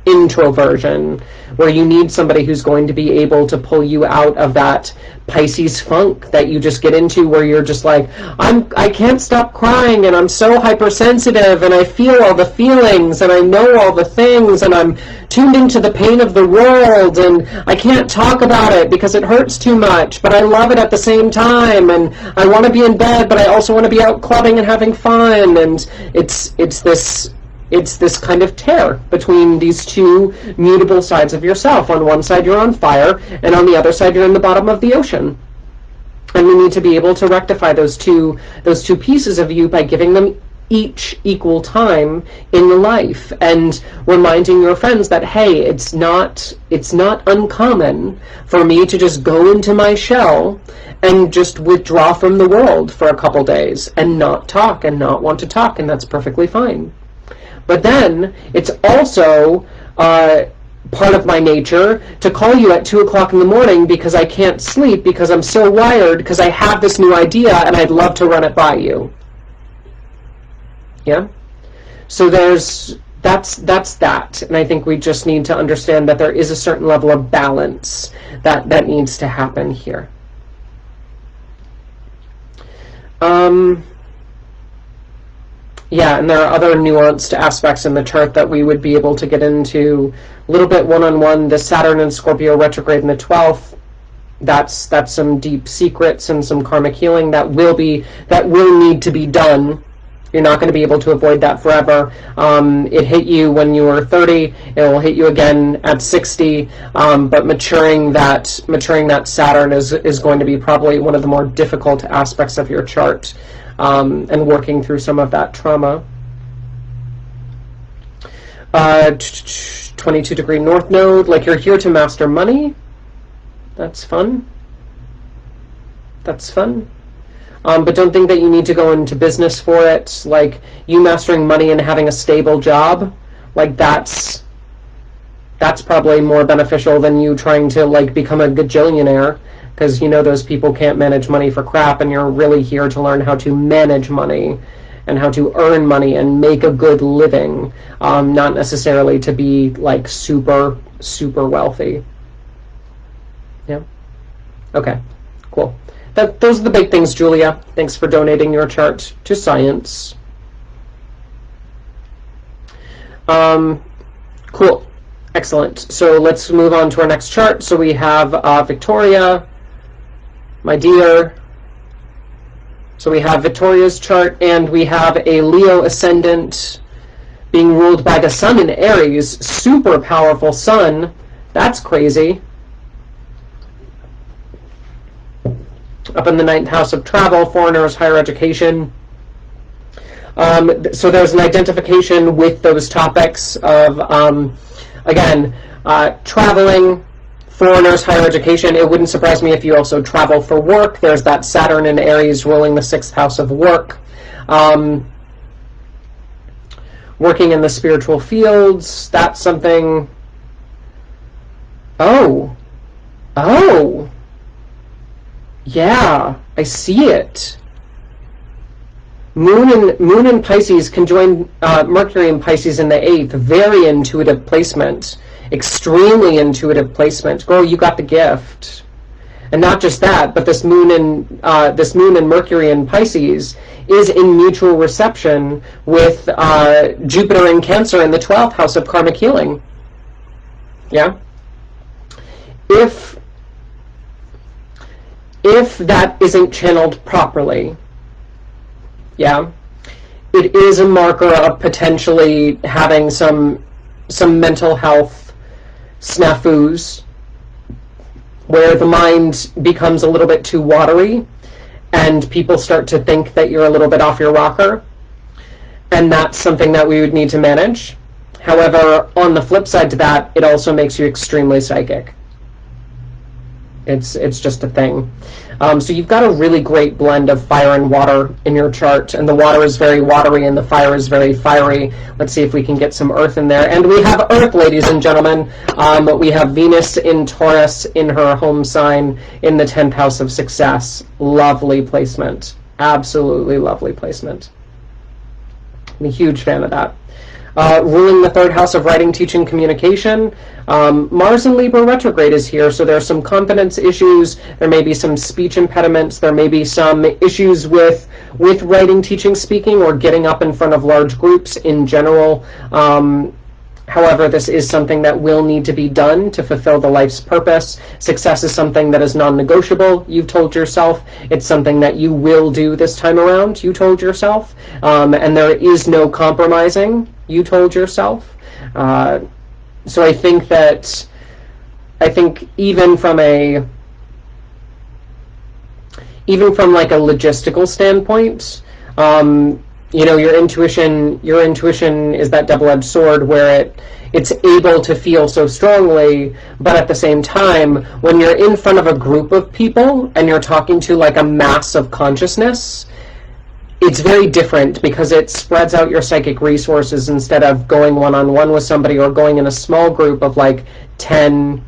introversion, where you need somebody who's going to be able to pull you out of that Pisces funk that you just get into, where you're just like, I can't stop crying, and I'm so hypersensitive, and I feel all the feelings, and I know all the things, and I'm tuned into the pain of the world, and I can't talk about it because it hurts too much, but I love it at the same time, and I want to be in bed, but I also want to be out clubbing and having fun, and it's this kind of tear between these two mutable sides of yourself. On one side you're on fire, and on the other side you're in the bottom of the ocean. And we need to be able to rectify those two pieces of you by giving them each equal time in the life, and reminding your friends that, hey, it's not uncommon for me to just go into my shell and just withdraw from the world for a couple days and not talk and not want to talk, and that's perfectly fine. But then it's also part of my nature to call you at 2 o'clock in the morning because I can't sleep, because I'm so wired, because I have this new idea and I'd love to run it by you. Yeah? So that's that. And I think we just need to understand that there is a certain level of balance that needs to happen here. Yeah, and there are other nuanced aspects in the chart that we would be able to get into a little bit one-on-one. The Saturn and Scorpio retrograde in the 12th That's some deep secrets and some karmic healing that will need to be done. You're not going to be able to avoid that forever. It hit you when you were 30. It will hit you again at 60. But maturing that Saturn is going to be probably one of the more difficult aspects of your chart, and working through some of that trauma. 22-degree North Node, like you're here to master money. That's fun. That's fun. But don't think that you need to go into business for it. Like, you mastering money and having a stable job, like that's probably more beneficial than you trying to like become a gajillionaire, because you know those people can't manage money for crap, and you're really here to learn how to manage money and how to earn money and make a good living, not necessarily to be like super, super wealthy. Yeah. Okay, cool. Those are the big things, Julia. Thanks for donating your chart to science. Cool. Excellent. So let's move on to our next chart. So we have Victoria, my dear. So we have Victoria's chart, and we have a Leo ascendant being ruled by the sun in Aries. Super powerful sun. That's crazy. Up in the 9th house of travel, foreigners, higher education. So there's an identification with those topics of, again, traveling, foreigners, higher education. It wouldn't surprise me if you also travel for work. There's that Saturn in Aries ruling the 6th house of work. Working in the spiritual fields, that's something. Oh. Yeah, I see it. Moon in Pisces conjoined Mercury in Pisces in the 8th. Very intuitive placement. Extremely intuitive placement. Girl, you got the gift. And not just that, but this moon and Mercury in Pisces is in mutual reception with Jupiter in Cancer in the 12th house of karmic healing. Yeah? If that isn't channeled properly, yeah, it is a marker of potentially having some mental health snafus where the mind becomes a little bit too watery and people start to think that you're a little bit off your rocker, and that's something that we would need to manage. However, on the flip side to that, it also makes you extremely psychic. It's just a thing. So you've got a really great blend of fire and water in your chart, and the water is very watery and the fire is very fiery. Let's see if we can get some earth in there. And we have earth, ladies and gentlemen. We have Venus in Taurus in her home sign in the 10th house of success. Lovely placement. Absolutely lovely placement. I'm a huge fan of that. Ruling the 3rd house of writing, teaching, communication. Mars in Libra retrograde is here, so there are some confidence issues. There may be some speech impediments. There may be some issues with writing, teaching, speaking, or getting up in front of large groups in general. However, this is something that will need to be done to fulfill the life's purpose. Success is something that is non-negotiable, you've told yourself. It's something that you will do this time around, you told yourself. And there is no compromising, you told yourself. So I think even from like a logistical standpoint, your intuition is that double-edged sword where it's able to feel so strongly, but at the same time, when you're in front of a group of people and you're talking to like a mass of consciousness, it's very different because it spreads out your psychic resources instead of going one-on-one with somebody or going in a small group of like 10,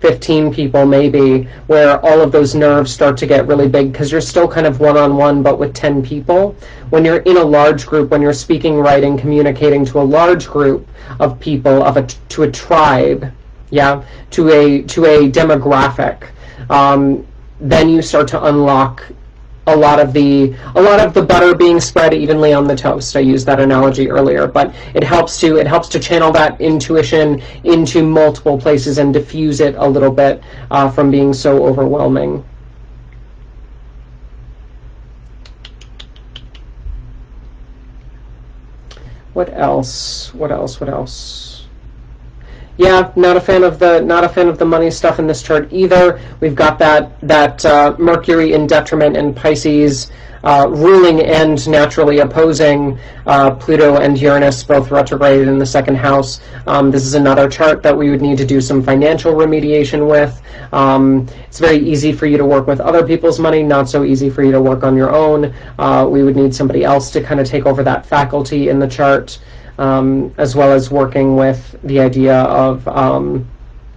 15 people maybe, where all of those nerves start to get really big because you're still kind of one-on-one but with 10 people. When you're in a large group, when you're speaking, writing, communicating to a large group of people, to a tribe, yeah, to a demographic, then you start to unlock a lot of the butter being spread evenly on the toast. I used that analogy earlier, but it helps to channel that intuition into multiple places and diffuse it a little bit from being so overwhelming. What else? Yeah, not a fan of the money stuff in this chart either. We've got that Mercury in detriment in Pisces, ruling and naturally opposing Pluto and Uranus, both retrograde in the second house. This is another chart that we would need to do some financial remediation with. It's very easy for you to work with other people's money, not so easy for you to work on your own. We would need somebody else to kind of take over that faculty in the chart, as well as working with the idea of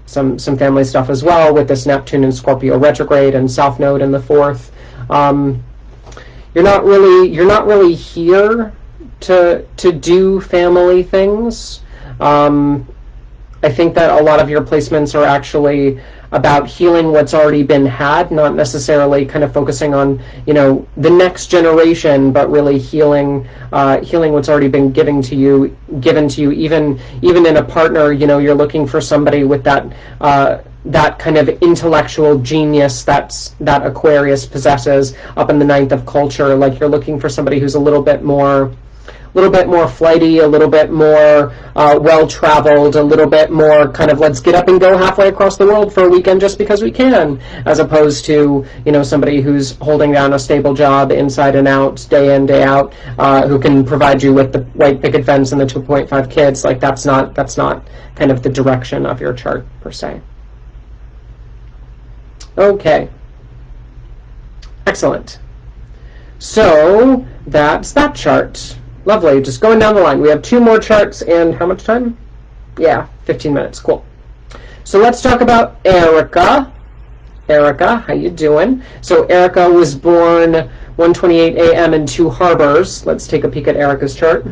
some family stuff as well, with this Neptune and Scorpio retrograde and South Node in the fourth. You're not really here to do family things. I think that a lot of your placements are actually about healing what's already been had, not necessarily kind of focusing on, the next generation, but really healing what's already been given to you. Even in a partner, you're looking for somebody with that kind of intellectual genius that Aquarius possesses up in the ninth of culture. Like, you're looking for somebody who's a little bit more flighty, a little bit more well-traveled, a little bit more kind of let's get up and go halfway across the world for a weekend just because we can, as opposed to, somebody who's holding down a stable job inside and out, day in, day out, who can provide you with the white picket fence and the 2.5 kids. Like, that's not kind of the direction of your chart, per se. Okay. Excellent. So that's that chart. Lovely. Just going down the line. We have 2 more charts, and how much time? Yeah, 15 minutes. Cool. So let's talk about Erica. Erica, how you doing? So Erica was born 1:28 a.m. in Two Harbors. Let's take a peek at Erica's chart.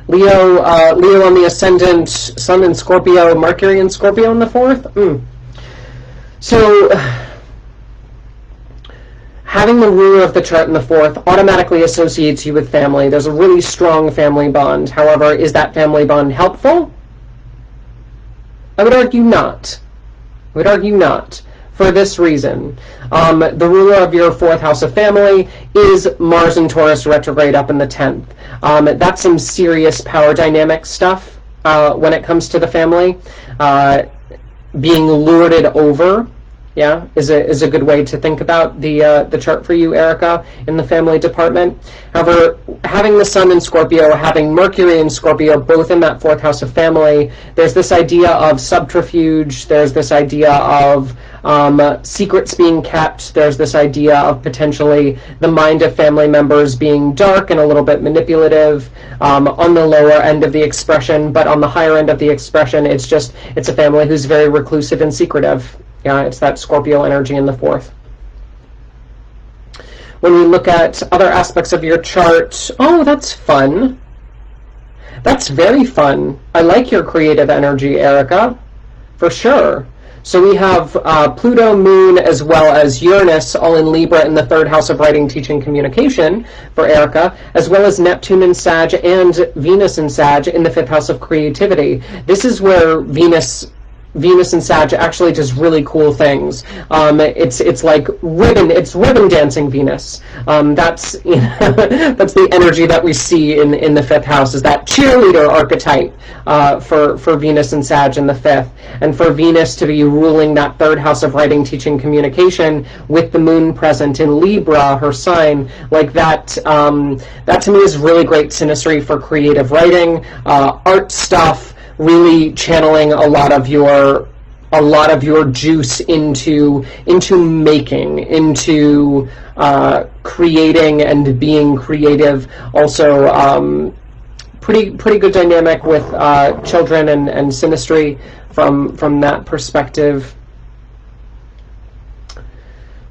Leo on the ascendant, Sun in Scorpio, Mercury in Scorpio in the fourth. So having the ruler of the chart in the fourth automatically associates you with family. There's a really strong family bond. However, is that family bond helpful? I would argue not. For this reason. The ruler of your fourth house of family is Mars in Taurus retrograde up in the 10th. That's some serious power dynamic stuff when it comes to the family. Being lorded over, is a good way to think about the chart for you, Erica, in the family department. However, having the Sun in Scorpio, having Mercury in Scorpio, both in that fourth house of family, there's this idea of subterfuge, there's this idea of secrets being kept, there's this idea of potentially the mind of family members being dark and a little bit manipulative on the lower end of the expression, but on the higher end of the expression, it's a family who's very reclusive and secretive. Yeah, it's that Scorpio energy in the fourth. When we look at other aspects of your chart, oh, that's fun. That's very fun. I like your creative energy, Erica, for sure. So we have Pluto, Moon, as well as Uranus, all in Libra in the third house of writing, teaching, communication for Erica, as well as Neptune in Sag and Venus in Sag in the fifth house of creativity. This is where Venus and Sag actually does really cool things. It's like ribbon dancing Venus. That's that's the energy that we see in the fifth house, is that cheerleader archetype for Venus and Sag in the fifth, and for Venus to be ruling that third house of writing, teaching, communication with the moon present in Libra, her sign, like that. That to me is really great synastry for creative writing, art stuff. Really channeling a lot of your juice into making, into creating and being creative. Also, pretty good dynamic with children and synastry from that perspective.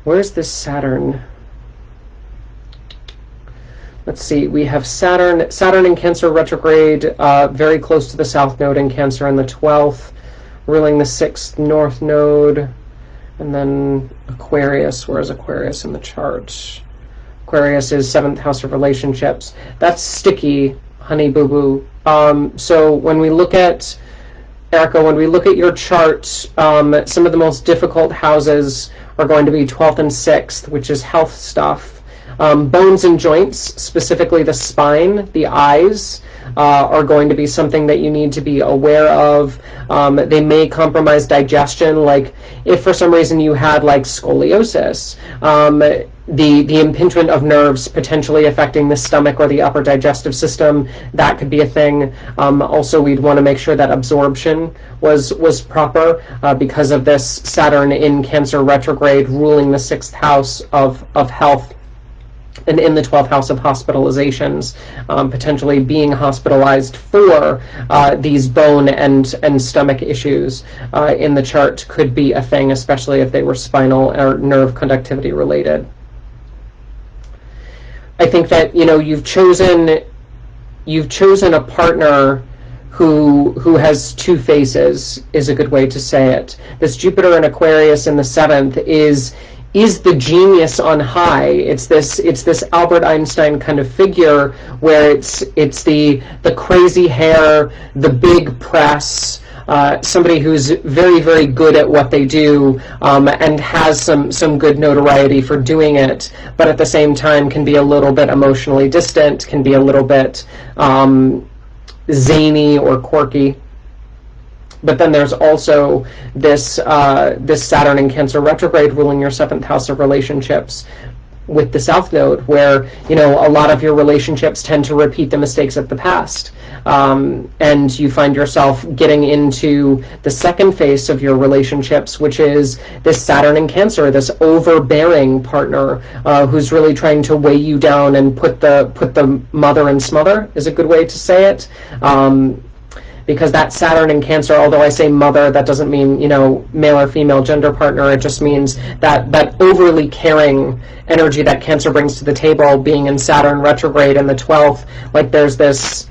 Where's this Saturn? Let's see, we have Saturn in Cancer retrograde, very close to the South Node in Cancer in the 12th, ruling the 6th North Node. And then Aquarius. Where is Aquarius in the chart? Aquarius is 7th house of relationships. That's sticky, honey boo boo. So when we look at, Erica, when we look at your chart, some of the most difficult houses are going to be 12th and 6th, which is health stuff. Bones and joints, specifically the spine, the eyes, are going to be something that you need to be aware of. They may compromise digestion, like if for some reason you had like scoliosis, the impingement of nerves potentially affecting the stomach or the upper digestive system, that could be a thing. Also, we'd want to make sure that absorption was proper because of this Saturn in Cancer retrograde ruling the 6th house of health, and in the 12th house of hospitalizations, potentially being hospitalized for these bone and stomach issues in the chart could be a thing, especially if they were spinal or nerve conductivity related. I think that, you know, you've chosen a partner who has two faces, is a good way to say it. This Jupiter in Aquarius in the 7th is the genius on high. It's this Albert Einstein kind of figure where it's the crazy hair, the big press, somebody who's very, very good at what they do, and has some good notoriety for doing it, but at the same time can be a little bit emotionally distant, can be a little bit zany or quirky. But then there's also this Saturn in Cancer retrograde ruling your 7th house of relationships with the South Node, where, you know, a lot of your relationships tend to repeat the mistakes of the past. And you find yourself getting into the second phase of your relationships, which is this Saturn in Cancer, this overbearing partner who's really trying to weigh you down and put the mother and smother, is a good way to say it. Because that Saturn in Cancer, although I say mother, that doesn't mean, you know, male or female gender partner. It just means that overly caring energy that Cancer brings to the table, being in Saturn retrograde in the 12th, like there's this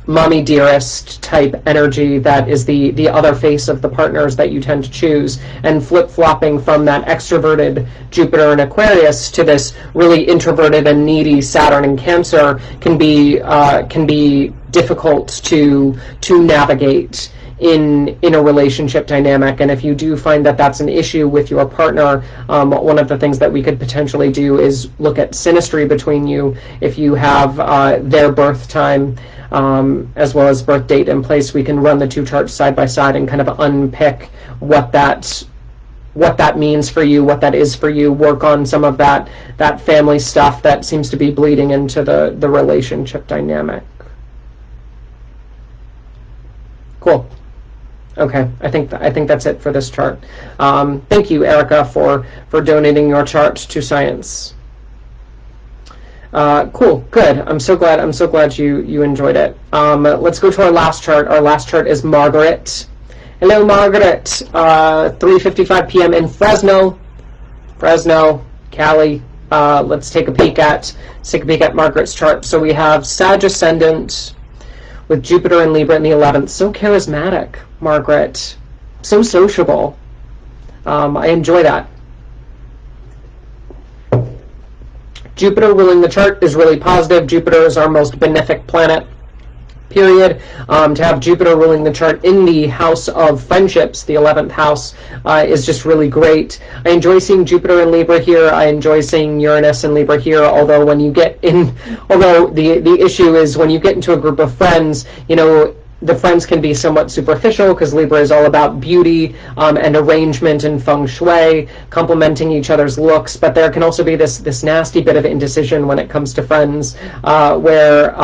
mommy dearest type energy that is the other face of the partners that you tend to choose, and flip-flopping from that extroverted Jupiter in Aquarius to this really introverted and needy Saturn in Cancer can be difficult to navigate in a relationship dynamic. And if you do find that that's an issue with your partner, one of the things that we could potentially do is look at synastry between you. If you have their birth time as well as birth date in place, we can run the two charts side by side and kind of unpick what that means for you, what that is for you, work on some of that family stuff that seems to be bleeding into the relationship dynamic. Cool. Okay, I think that's it for this chart. Thank you, Erica, for donating your chart to science. Cool, good. I'm so glad you enjoyed it. Let's go to our last chart. Our last chart is Margaret. Hello, Margaret. 3:55 p.m. in Fresno, Cali. Let's take a peek at Margaret's chart. So we have Sag ascendant with Jupiter and Libra in the 11th. So charismatic, Margaret. So sociable. I enjoy that. Jupiter ruling the chart is really positive. Jupiter is our most benefic planet, period. To have Jupiter ruling the chart in the house of friendships, the 11th house, is just really great. I enjoy seeing Jupiter and Libra here. I enjoy seeing Uranus and Libra here, although the issue is when you get into a group of friends, you know, the friends can be somewhat superficial because Libra is all about beauty and arrangement and feng shui, complementing each other's looks, but there can also be this nasty bit of indecision when it comes to friends where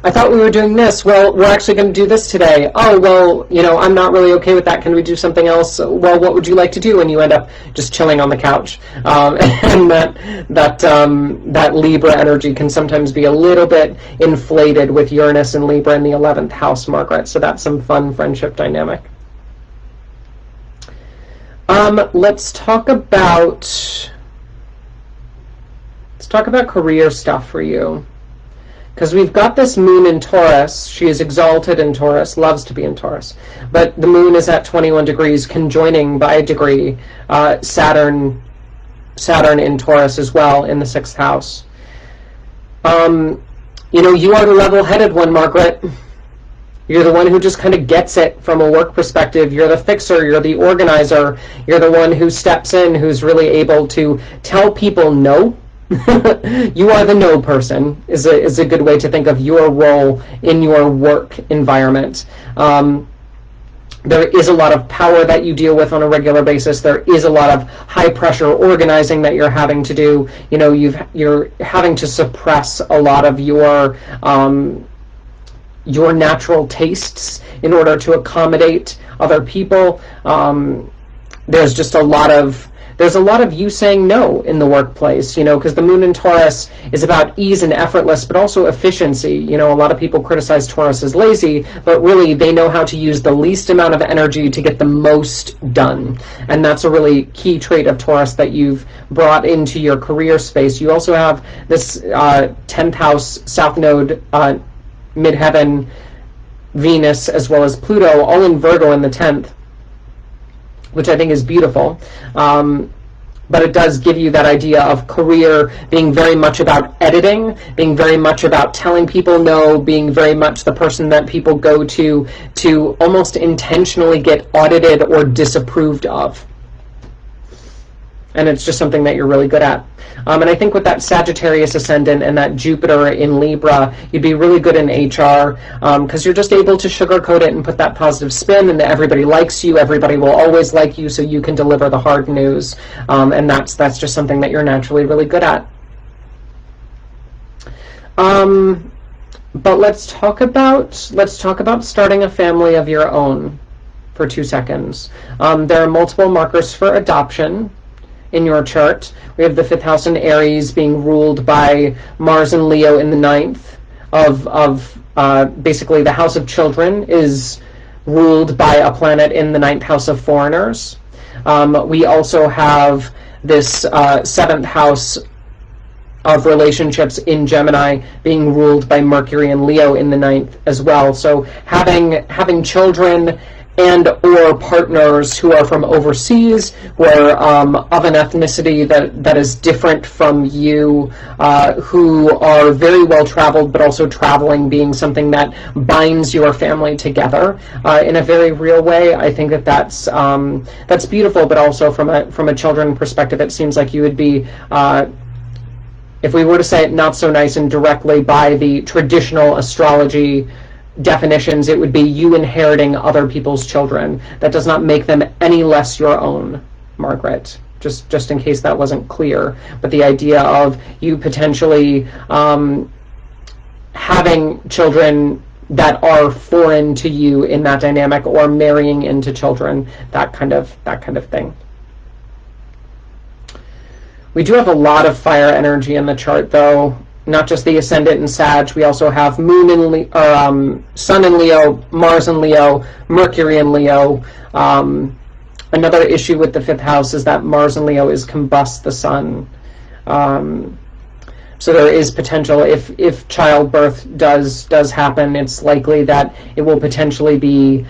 I thought we were doing this. Well, we're actually going to do this today. Oh, well, you know, I'm not really okay with that. Can we do something else? Well, what would you like to do? And you end up just chilling on the couch. And that Libra energy can sometimes be a little bit inflated with Uranus and Libra in the 11th house, Margaret. So that's some fun friendship dynamic. Let's talk about career stuff for you. because we've got this moon in Taurus. She is exalted in Taurus, loves to be in Taurus, but the moon is at 21 degrees, conjoining by a degree Saturn in Taurus as well in the 6th house. You are the level-headed one, Margaret. You're the one who just kind of gets it from a work perspective. You're the fixer. You're the organizer. You're the one who steps in, who's really able to tell people no. You are the no person, is a good way to think of your role in your work environment. There is a lot of power that you deal with on a regular basis. There is a lot of high pressure organizing that you're having to do. You're having to suppress a lot of your natural tastes in order to accommodate other people. There's just a lot of you saying no in the workplace, because the moon in Taurus is about ease and effortless, but also efficiency. A lot of people criticize Taurus as lazy, but really they know how to use the least amount of energy to get the most done. And that's a really key trait of Taurus that you've brought into your career space. You also have this 10th house South Node, midheaven, Venus, as well as Pluto, all in Virgo in the 10th, which I think is beautiful. But it does give you that idea of career being very much about editing, being very much about telling people no, being very much the person that people go to almost intentionally get audited or disapproved of. And it's just something that you're really good at. And I think with that Sagittarius ascendant and that Jupiter in Libra, you'd be really good in HR, because you're just able to sugarcoat it and put that positive spin, and that everybody likes you, everybody will always like you, so you can deliver the hard news. And that's just something that you're naturally really good at. But let's talk about starting a family of your own for 2 seconds. There are multiple markers for adoption in your chart. We have the 5th house in Aries being ruled by Mars and Leo in the 9th of basically the house of children is ruled by a planet in the 9th house of foreigners. We also have this 7th house of relationships in Gemini being ruled by Mercury and Leo in the 9th as well. So having children and or partners who are from overseas, who are of an ethnicity that is different from you, who are very well traveled, but also traveling being something that binds your family together in a very real way. I think that's beautiful, but also from a children perspective, it seems like you would be, if we were to say it not so nice and directly by the traditional astrology definitions, it would be you inheriting other people's children. That does not make them any less your own, Margaret. Just in case that wasn't clear. But the idea of you potentially having children that are foreign to you in that dynamic, or marrying into children, that kind of thing. We do have a lot of fire energy in the chart, though. Not just the ascendant in Sag, we also have Moon in Sun in Leo, Mars in Leo, Mercury in Leo. Another issue with the 5th house is that Mars in Leo is combust the Sun. So there is potential, if childbirth does happen, it's likely that it will potentially be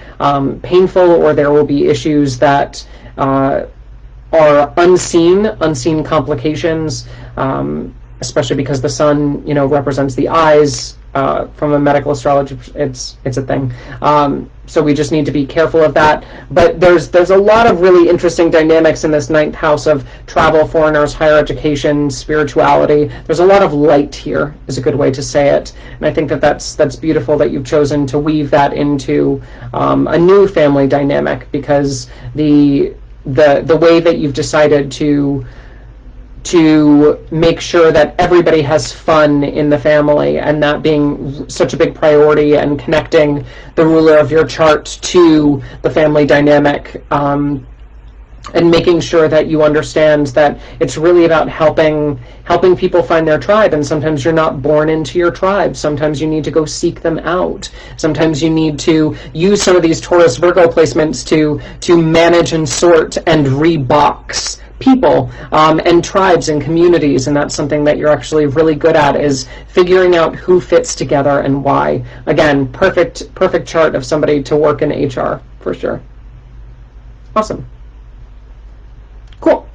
painful, or there will be issues that are unseen complications. Especially because the sun, represents the eyes. From a medical astrology, it's a thing. So we just need to be careful of that. But there's a lot of really interesting dynamics in this 9th house of travel, foreigners, higher education, spirituality. There's a lot of light here, is a good way to say it. And I think that's beautiful that you've chosen to weave that into a new family dynamic, because the way that you've decided to make sure that everybody has fun in the family, and that being such a big priority, and connecting the ruler of your chart to the family dynamic, and making sure that you understand that it's really about helping people find their tribe. And sometimes you're not born into your tribe. Sometimes you need to go seek them out. Sometimes you need to use some of these Taurus Virgo placements to manage and sort and rebox people and tribes and communities, and that's something that you're actually really good at, is figuring out who fits together and why. Again, perfect chart of somebody to work in HR for sure. Awesome. Cool.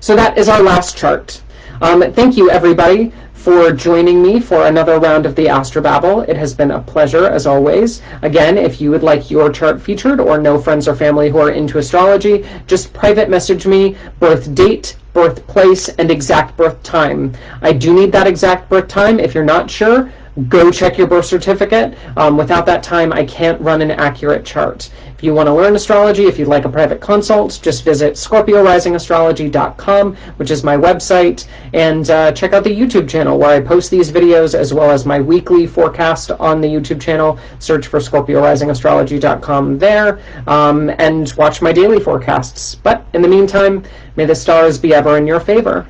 So that is our last chart. Thank you, everybody, for joining me for another round of the Astro-Babble. It has been a pleasure, as always. Again, if you would like your chart featured or know friends or family who are into astrology, just private message me birth date, birthplace, and exact birth time. I do need that exact birth time. If you're not sure, go check your birth certificate. Without that time, I can't run an accurate chart. If you want to learn astrology, if you'd like a private consult, just visit ScorpioRisingAstrology.com, which is my website, and check out the YouTube channel where I post these videos, as well as my weekly forecast on the YouTube channel. Search for ScorpioRisingAstrology.com there, and watch my daily forecasts. But in the meantime, may the stars be ever in your favor.